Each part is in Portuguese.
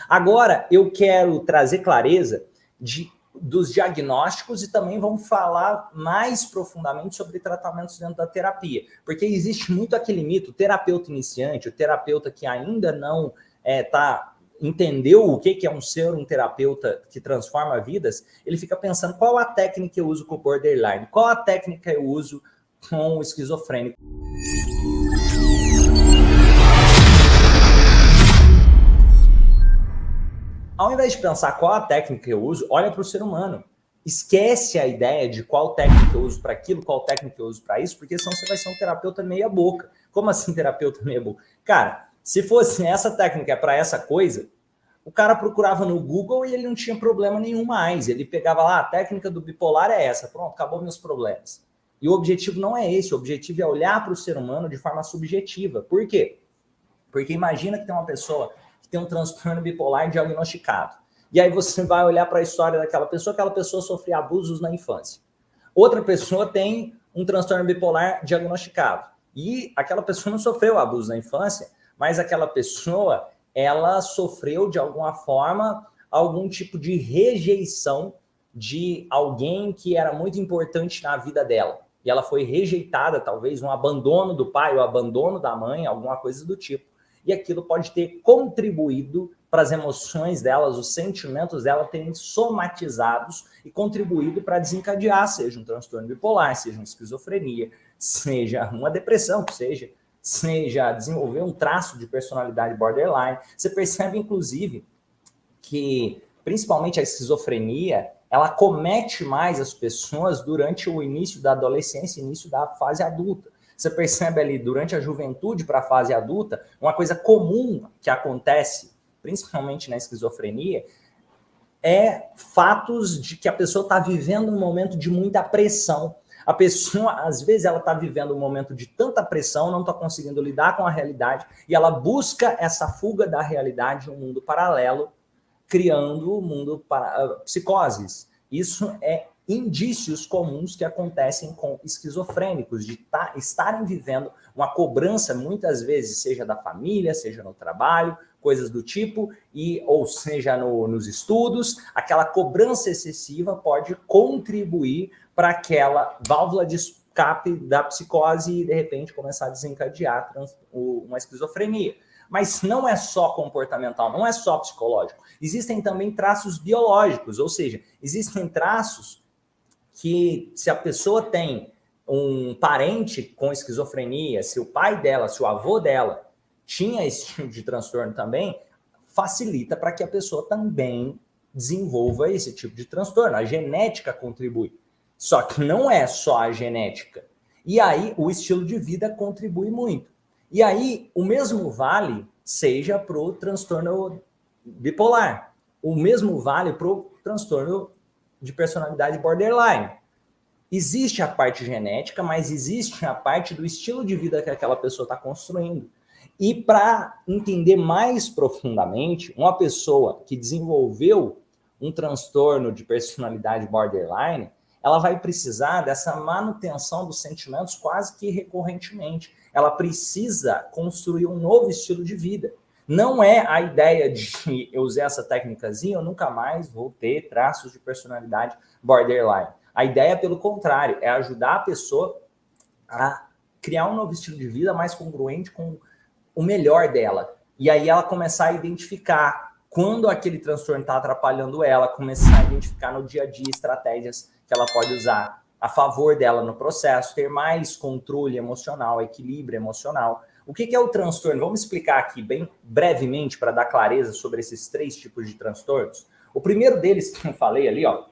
Agora, eu quero trazer clareza dos diagnósticos e também vamos falar mais profundamente sobre tratamentos dentro da terapia, porque existe muito aquele mito, o terapeuta iniciante, o terapeuta que ainda não entendeu o que é ser um terapeuta que transforma vidas, ele fica pensando qual a técnica eu uso com o borderline, qual a técnica eu uso com o esquizofrênico. Ao invés de pensar qual a técnica eu uso, olha para o ser humano. Esquece a ideia de qual técnica eu uso para aquilo, qual técnica eu uso para isso, porque senão você vai ser um terapeuta meia boca. Como assim terapeuta meia boca? Cara, se fosse essa técnica para essa coisa, o cara procurava no Google e ele não tinha problema nenhum mais. Ele pegava lá, a técnica do bipolar é essa, pronto, acabou meus problemas. E o objetivo não é esse, o objetivo é olhar para o ser humano de forma subjetiva. Por quê? Porque imagina que tem uma pessoa que tem um transtorno bipolar diagnosticado. E aí você vai olhar para a história daquela pessoa, aquela pessoa sofreu abusos na infância. Outra pessoa tem um transtorno bipolar diagnosticado. E aquela pessoa não sofreu abuso na infância, mas aquela pessoa, ela sofreu de alguma forma algum tipo de rejeição de alguém que era muito importante na vida dela. E ela foi rejeitada, talvez um abandono do pai ou abandono da mãe, alguma coisa do tipo. E aquilo pode ter contribuído para as emoções delas, os sentimentos dela terem somatizados e contribuído para desencadear, seja um transtorno bipolar, seja uma esquizofrenia, seja uma depressão, seja desenvolver um traço de personalidade borderline. Você percebe, inclusive, que principalmente a esquizofrenia, ela comete mais as pessoas durante o início da adolescência, início da fase adulta. Você percebe ali, durante a juventude para a fase adulta, uma coisa comum que acontece, principalmente na esquizofrenia, é fatos de que a pessoa está vivendo um momento de muita pressão. A pessoa, às vezes, ela está vivendo um momento de tanta pressão, não está conseguindo lidar com a realidade, e ela busca essa fuga da realidade, um mundo paralelo, criando um mundo para psicoses. Isso é indícios comuns que acontecem com esquizofrênicos, de estarem vivendo uma cobrança, muitas vezes, seja da família, seja no trabalho, coisas do tipo, ou seja nos estudos, aquela cobrança excessiva pode contribuir para aquela válvula de escape da psicose e, de repente, começar a desencadear uma esquizofrenia. Mas não é só comportamental, não é só psicológico. Existem também traços biológicos, ou seja, existem traços que, se a pessoa tem um parente com esquizofrenia, se o pai dela, se o avô dela tinha esse tipo de transtorno também, facilita para que a pessoa também desenvolva esse tipo de transtorno. A genética contribui. Só que não é só a genética. E aí o estilo de vida contribui muito. E aí o mesmo vale seja para o transtorno bipolar. O mesmo vale para o transtorno de personalidade borderline. Existe a parte genética, mas existe a parte do estilo de vida que aquela pessoa está construindo. E para entender mais profundamente, uma pessoa que desenvolveu um transtorno de personalidade borderline, ela vai precisar dessa manutenção dos sentimentos quase que recorrentemente. Ela precisa construir um novo estilo de vida. Não é a ideia de eu usar essa técnicazinha, eu nunca mais vou ter traços de personalidade borderline. A ideia, pelo contrário, é ajudar a pessoa a criar um novo estilo de vida mais congruente com o melhor dela. E aí ela começar a identificar quando aquele transtorno está atrapalhando ela, começar a identificar no dia a dia estratégias que ela pode usar a favor dela no processo, ter mais controle emocional, equilíbrio emocional. O que é o transtorno? Vamos explicar aqui bem brevemente para dar clareza sobre esses 3 tipos de transtornos. O primeiro deles que eu falei ali, ó,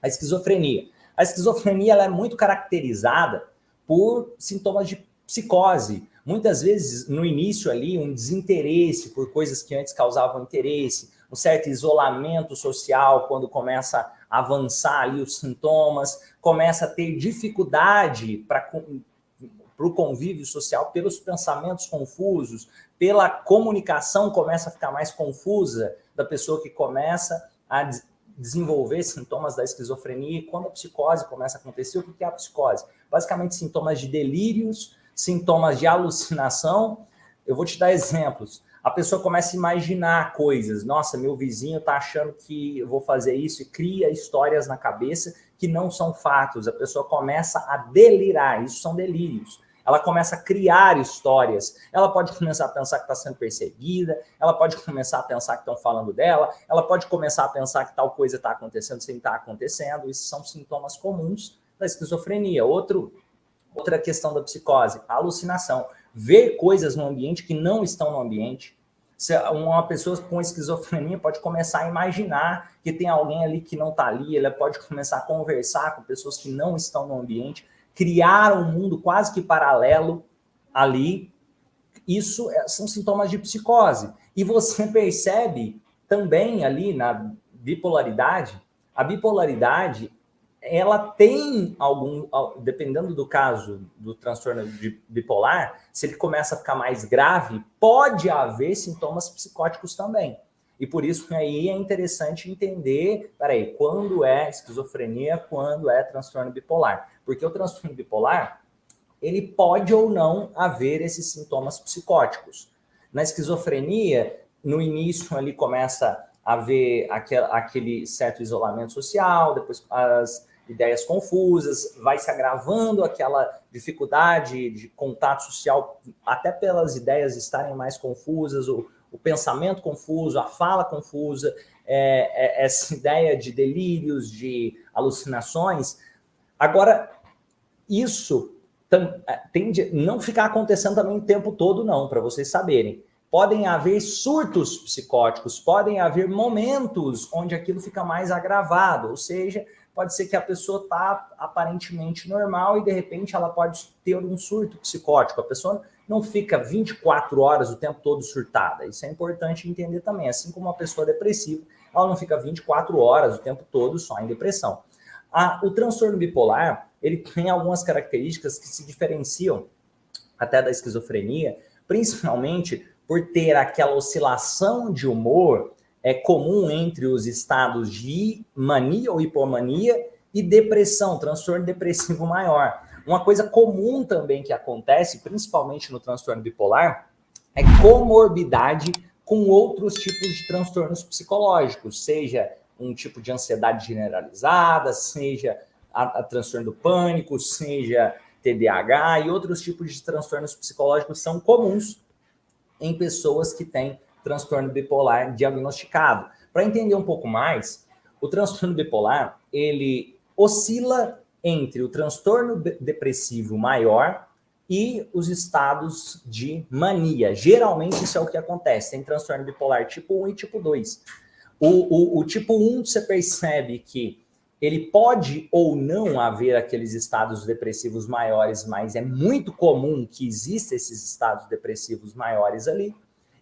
a esquizofrenia. A esquizofrenia ela é muito caracterizada por sintomas de psicose. Muitas vezes, no início ali, um desinteresse por coisas que antes causavam interesse, um certo isolamento social quando começa a avançar ali os sintomas, começa a ter dificuldade para o convívio social pelos pensamentos confusos, pela comunicação começa a ficar mais confusa da pessoa que começa a desenvolver sintomas da esquizofrenia. E quando a psicose começa a acontecer, o que é a psicose? Basicamente sintomas de delírios, sintomas de alucinação. Eu vou te dar exemplos. A pessoa começa a imaginar coisas. Nossa, meu vizinho está achando que eu vou fazer isso e cria histórias na cabeça que não são fatos. A pessoa começa a delirar. Isso são delírios. Ela começa a criar histórias. Ela pode começar a pensar que está sendo perseguida. Ela pode começar a pensar que estão falando dela. Ela pode começar a pensar que tal coisa está acontecendo sem estar acontecendo. Isso são sintomas comuns da esquizofrenia. Outra questão da psicose, a alucinação. Ver coisas no ambiente que não estão no ambiente. Uma pessoa com esquizofrenia pode começar a imaginar que tem alguém ali que não está ali, ela pode começar a conversar com pessoas que não estão no ambiente, criar um mundo quase que paralelo ali. Isso são sintomas de psicose. E você percebe também ali na bipolaridade, a bipolaridade ela tem dependendo do caso do transtorno bipolar, se ele começa a ficar mais grave, pode haver sintomas psicóticos também. E por isso aí é interessante entender, peraí, quando é esquizofrenia, quando é transtorno bipolar. Porque o transtorno bipolar, ele pode ou não haver esses sintomas psicóticos. Na esquizofrenia, no início ali começa a haver aquele certo isolamento social, depois as ideias confusas, vai se agravando aquela dificuldade de contato social, até pelas ideias estarem mais confusas, o pensamento confuso, a fala confusa, essa ideia de delírios, de alucinações. Agora, isso tende a não ficar acontecendo também o tempo todo, não, para vocês saberem. Podem haver surtos psicóticos, podem haver momentos onde aquilo fica mais agravado, ou seja, pode ser que a pessoa está aparentemente normal e, de repente, ela pode ter um surto psicótico. A pessoa não fica 24 horas o tempo todo surtada. Isso é importante entender também. Assim como uma pessoa depressiva, ela não fica 24 horas o tempo todo só em depressão. O transtorno bipolar, ele tem algumas características que se diferenciam até da esquizofrenia, principalmente por ter aquela oscilação de humor comum entre os estados de mania ou hipomania e depressão, transtorno depressivo maior. Uma coisa comum também que acontece, principalmente no transtorno bipolar, é comorbidade com outros tipos de transtornos psicológicos, seja um tipo de ansiedade generalizada, seja a transtorno do pânico, seja TDAH e outros tipos de transtornos psicológicos são comuns em pessoas que têm transtorno bipolar diagnosticado. Para entender um pouco mais, o transtorno bipolar, ele oscila entre o transtorno depressivo maior e os estados de mania. Geralmente isso é o que acontece, tem transtorno bipolar tipo 1 e tipo 2. O tipo 1 você percebe que ele pode ou não haver aqueles estados depressivos maiores, mas é muito comum que existam esses estados depressivos maiores ali.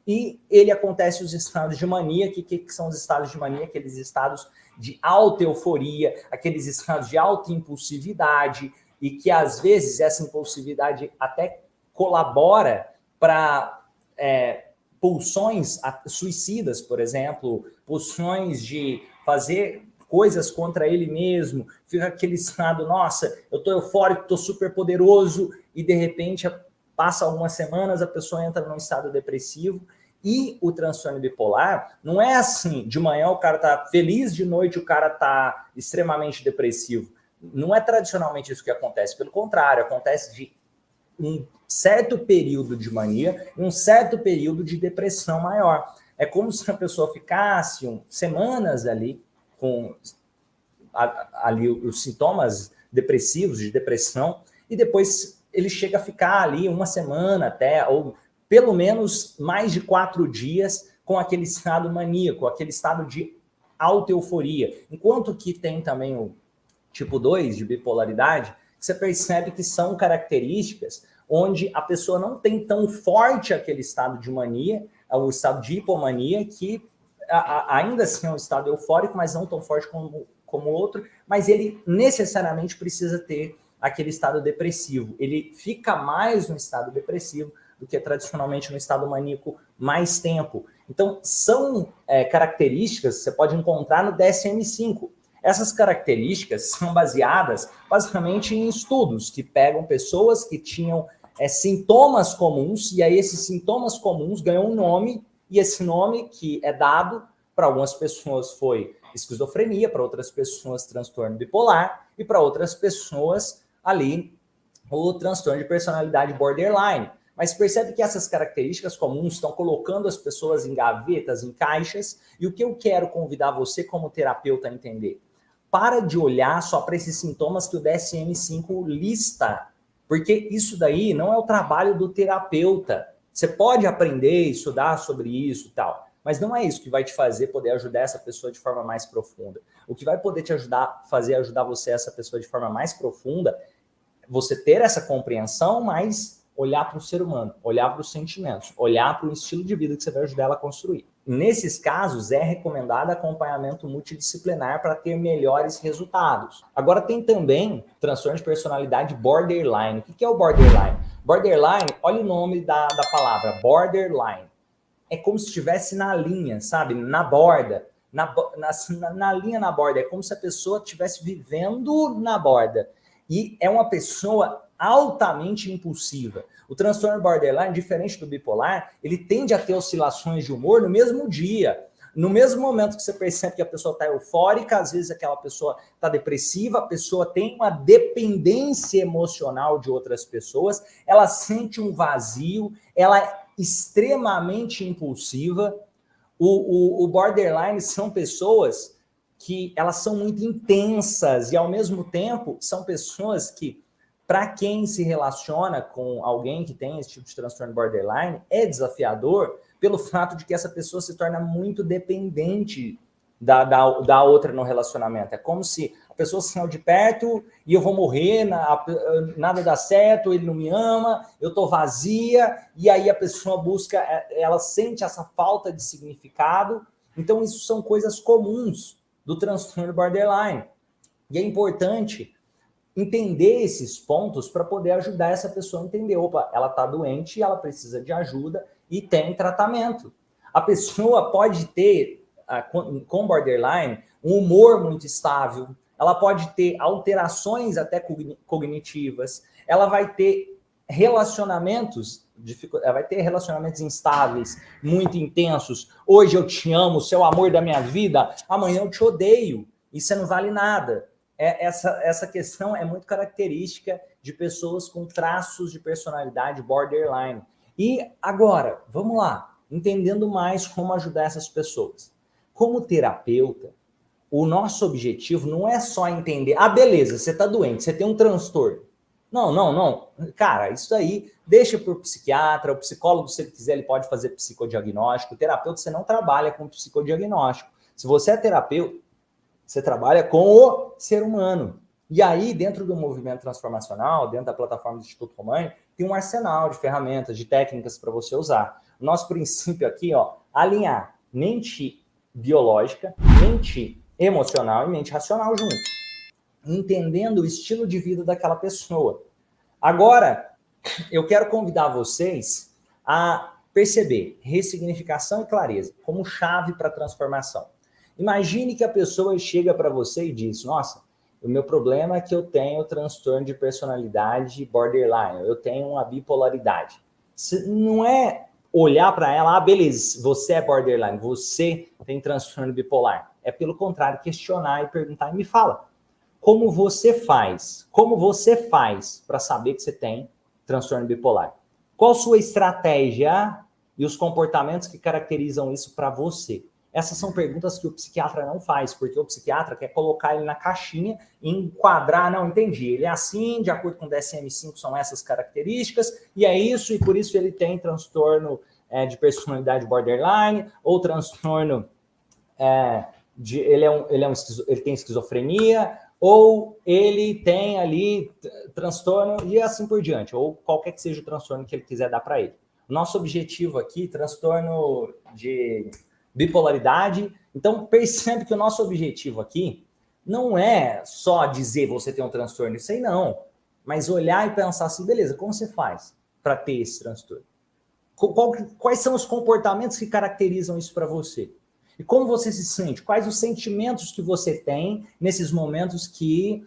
E ele acontece os estados de mania. Que são os estados de mania? Aqueles estados de alta euforia, aqueles estados de alta impulsividade, e que às vezes essa impulsividade até colabora para pulsões suicidas, por exemplo, pulsões de fazer coisas contra ele mesmo, fica aquele estado, nossa, eu tô eufórico, tô super poderoso, e de repente passa algumas semanas, a pessoa entra num estado depressivo. E o transtorno bipolar não é assim, de manhã o cara tá feliz, de noite o cara tá extremamente depressivo. Não é tradicionalmente isso que acontece, pelo contrário, acontece de um certo período de mania e um certo período de depressão maior. É como se a pessoa ficasse semanas ali com ali os sintomas depressivos, de depressão, e depois ele chega a ficar ali uma semana até, ou pelo menos mais de 4 dias com aquele estado maníaco, aquele estado de alta euforia. Enquanto que tem também o tipo 2 de bipolaridade, você percebe que são características onde a pessoa não tem tão forte aquele estado de mania, o estado de hipomania, que ainda assim é um estado eufórico, mas não tão forte como o outro, mas ele necessariamente precisa ter aquele estado depressivo. Ele fica mais no estado depressivo do que tradicionalmente no estado maníaco mais tempo. Então, são características que você pode encontrar no DSM-5. Essas características são baseadas basicamente em estudos que pegam pessoas que tinham sintomas comuns, e aí esses sintomas comuns ganham um nome e esse nome que é dado para algumas pessoas foi esquizofrenia, para outras pessoas transtorno bipolar e para outras pessoas ali o transtorno de personalidade borderline. Mas percebe que essas características comuns estão colocando as pessoas em gavetas, em caixas, e o que eu quero convidar você como terapeuta a entender? Para de olhar só para esses sintomas que o DSM-5 lista, porque isso daí não é o trabalho do terapeuta. Você pode aprender, estudar sobre isso e tal, mas não é isso que vai te fazer poder ajudar essa pessoa de forma mais profunda. O que vai poder te ajudar, ajudar você, essa pessoa de forma mais profunda, você ter essa compreensão, mas olhar para o ser humano, olhar para os sentimentos, olhar para o estilo de vida que você vai ajudar ela a construir. Nesses casos, é recomendado acompanhamento multidisciplinar para ter melhores resultados. Agora, tem também transtorno de personalidade borderline. O que é o borderline? Borderline, olha o nome da palavra, borderline. É como se estivesse na linha, sabe? Na borda. Na linha, na borda. É como se a pessoa estivesse vivendo na borda. E é uma pessoa altamente impulsiva. O transtorno borderline, diferente do bipolar, ele tende a ter oscilações de humor no mesmo dia. No mesmo momento que você percebe que a pessoa está eufórica, às vezes aquela pessoa está depressiva, a pessoa tem uma dependência emocional de outras pessoas, ela sente um vazio, ela é extremamente impulsiva. O borderline são pessoas que elas são muito intensas e, ao mesmo tempo, são pessoas que, para quem se relaciona com alguém que tem esse tipo de transtorno borderline, é desafiador pelo fato de que essa pessoa se torna muito dependente da outra no relacionamento. É como se a pessoa saiu de perto e eu vou morrer, nada dá certo, ele não me ama, eu estou vazia, e aí a pessoa busca, ela sente essa falta de significado. Então, isso são coisas comuns do transtorno borderline. E é importante entender esses pontos para poder ajudar essa pessoa a entender, opa, ela está doente, ela precisa de ajuda e tem tratamento. A pessoa pode ter, com borderline, um humor muito estável, ela pode ter alterações até cognitivas, ela vai ter relacionamentos instáveis, muito intensos. Hoje eu te amo, você é o amor da minha vida, amanhã eu te odeio e você não vale nada. Essa questão é muito característica de pessoas com traços de personalidade borderline. E agora, vamos lá, entendendo mais como ajudar essas pessoas. Como terapeuta, o nosso objetivo não é só entender, beleza, você está doente, você tem um transtorno. Não. Cara, isso aí deixa para o psiquiatra, o psicólogo, se ele quiser, ele pode fazer psicodiagnóstico. O terapeuta, você não trabalha com psicodiagnóstico. Se você é terapeuta, você trabalha com o ser humano. E aí, dentro do movimento transformacional, dentro da plataforma do Instituto Romani, tem um arsenal de ferramentas, de técnicas para você usar. O nosso princípio aqui, alinhar mente biológica, mente emocional e mente racional junto, entendendo o estilo de vida daquela pessoa. Agora, eu quero convidar vocês a perceber ressignificação e clareza como chave para a transformação. Imagine que a pessoa chega para você e diz, nossa, o meu problema é que eu tenho transtorno de personalidade borderline, eu tenho uma bipolaridade. Não é olhar para ela, beleza, você é borderline, você tem transtorno bipolar. É pelo contrário, questionar e perguntar, e me fala, como você faz para saber que você tem transtorno bipolar? Qual sua estratégia e os comportamentos que caracterizam isso para você? Essas são perguntas que o psiquiatra não faz, porque o psiquiatra quer colocar ele na caixinha e enquadrar, não, entendi, ele é assim, de acordo com o DSM-5 são essas características, e é isso, e por isso ele tem transtorno de personalidade borderline, ou transtorno ele tem esquizofrenia, ou ele tem ali transtorno e assim por diante, ou qualquer que seja o transtorno que ele quiser dar para ele. Nosso objetivo aqui, transtorno de bipolaridade. Então, percebe que o nosso objetivo aqui não é só dizer você tem um transtorno, isso aí não, mas olhar e pensar assim, beleza, como você faz para ter esse transtorno? Quais são os comportamentos que caracterizam isso para você? E como você se sente? Quais os sentimentos que você tem nesses momentos que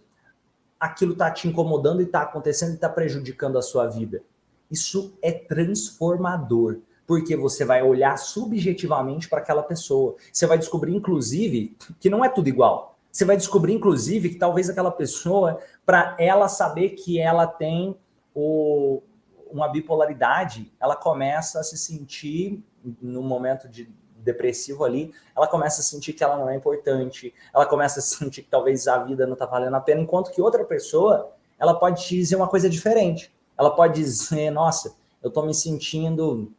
aquilo está te incomodando e está acontecendo e está prejudicando a sua vida? Isso é transformador. Porque você vai olhar subjetivamente para aquela pessoa. Você vai descobrir, inclusive, que não é tudo igual. Você vai descobrir, inclusive, que talvez aquela pessoa, para ela saber que ela tem uma bipolaridade, ela começa a se sentir, no momento de depressivo ali, ela começa a sentir que ela não é importante, ela começa a sentir que talvez a vida não está valendo a pena, enquanto que outra pessoa, ela pode te dizer uma coisa diferente. Ela pode dizer, nossa, eu estou me senstindo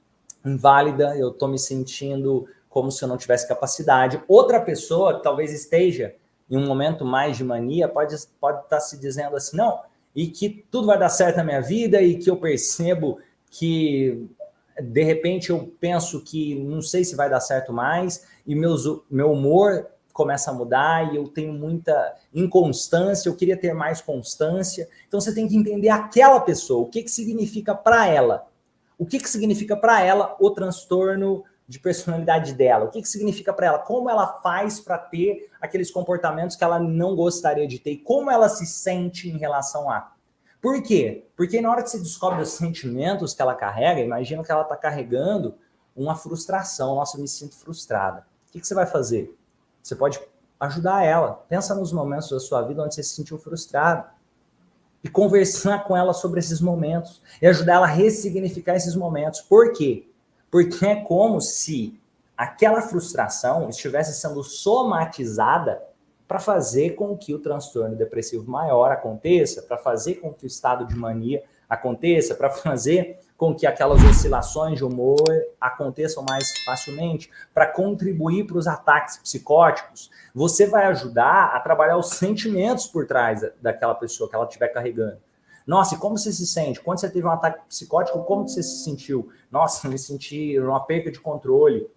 inválida, eu estou me sentindo como se eu não tivesse capacidade. Outra pessoa que talvez esteja em um momento mais de mania pode estar se dizendo assim, não, e que tudo vai dar certo na minha vida e que eu percebo que de repente eu penso que não sei se vai dar certo mais e meu humor começa a mudar e eu tenho muita inconstância, eu queria ter mais constância. Então você tem que entender aquela pessoa, o que significa para ela. O que significa para ela o transtorno de personalidade dela? O que significa para ela? Como ela faz para ter aqueles comportamentos que ela não gostaria de ter? E como ela se sente em relação a? Por quê? Porque na hora que você descobre os sentimentos que ela carrega, imagina que ela está carregando uma frustração. Nossa, eu me sinto frustrada. O que você vai fazer? Você pode ajudar ela. Pensa nos momentos da sua vida onde você se sentiu frustrado. E conversar com ela sobre esses momentos. E ajudar ela a ressignificar esses momentos. Por quê? Porque é como se aquela frustração estivesse sendo somatizada para fazer com que o transtorno depressivo maior aconteça, para fazer com que o estado de mania aconteça, para fazer com que aquelas oscilações de humor aconteçam mais facilmente, para contribuir para os ataques psicóticos. Você vai ajudar a trabalhar os sentimentos por trás daquela pessoa que ela estiver carregando. Nossa, e como você se sente? Quando você teve um ataque psicótico, como você se sentiu? Nossa, eu me senti uma perca de controle.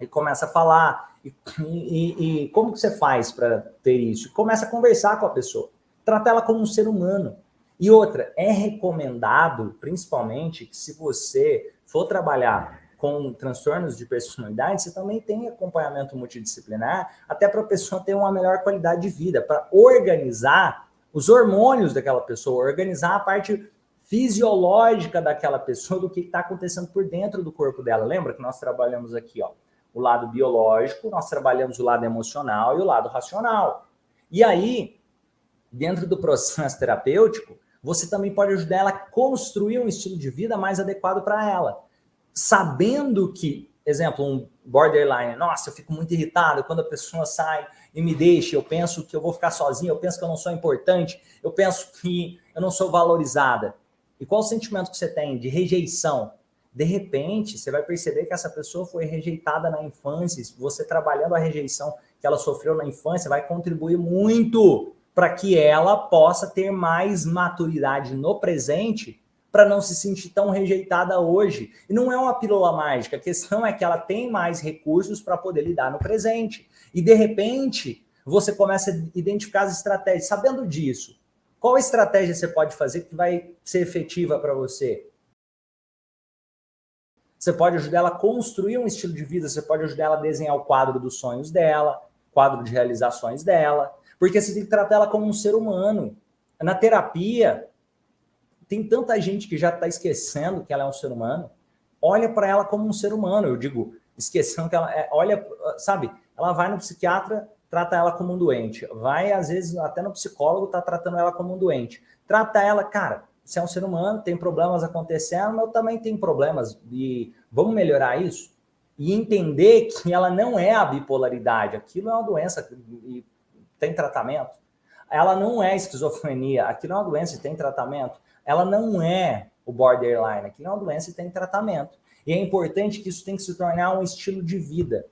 E começa a falar. E como que você faz para ter isso? Começa a conversar com a pessoa. Trata ela como um ser humano. E outra, é recomendado, principalmente, que se você for trabalhar com transtornos de personalidade, você também tem acompanhamento multidisciplinar, até para a pessoa ter uma melhor qualidade de vida, para organizar os hormônios daquela pessoa, organizar a parte fisiológica daquela pessoa, do que está acontecendo por dentro do corpo dela. Lembra que nós trabalhamos aqui, ó, o lado biológico, nós trabalhamos o lado emocional e o lado racional. E aí, dentro do processo terapêutico, você também pode ajudar ela a construir um estilo de vida mais adequado para ela. Sabendo que, exemplo, um borderline, nossa, eu fico muito irritado quando a pessoa sai e me deixa, eu penso que eu vou ficar sozinha, eu penso que eu não sou importante, eu penso que eu não sou valorizada. E qual o sentimento que você tem de rejeição? De repente, você vai perceber que essa pessoa foi rejeitada na infância. Você trabalhando a rejeição que ela sofreu na infância vai contribuir muito para que ela possa ter mais maturidade no presente, para não se sentir tão rejeitada hoje. E não é uma pílula mágica, a questão é que ela tem mais recursos para poder lidar no presente. E de repente, você começa a identificar as estratégias. Sabendo disso, qual estratégia você pode fazer que vai ser efetiva para você? Você pode ajudar ela a construir um estilo de vida, você pode ajudar ela a desenhar o quadro dos sonhos dela, quadro de realizações dela, porque você tem que tratar ela como um ser humano. Na terapia, tem tanta gente que já está esquecendo que ela é um ser humano. Olha para ela como um ser humano, eu digo, esquecendo que ela é, olha, sabe, ela vai no psiquiatra, trata ela como um doente. Vai, às vezes, até no psicólogo, tá tratando ela como um doente. Trata ela, cara, você é um ser humano, tem problemas acontecendo, mas eu também tenho problemas. E vamos melhorar isso? E entender que ela não é a bipolaridade. Aquilo é uma doença e tem tratamento. Ela não é esquizofrenia. Aquilo é uma doença e tem tratamento. Ela não é o borderline. Aquilo é uma doença e tem tratamento. E é importante que isso tem que se tornar um estilo de vida.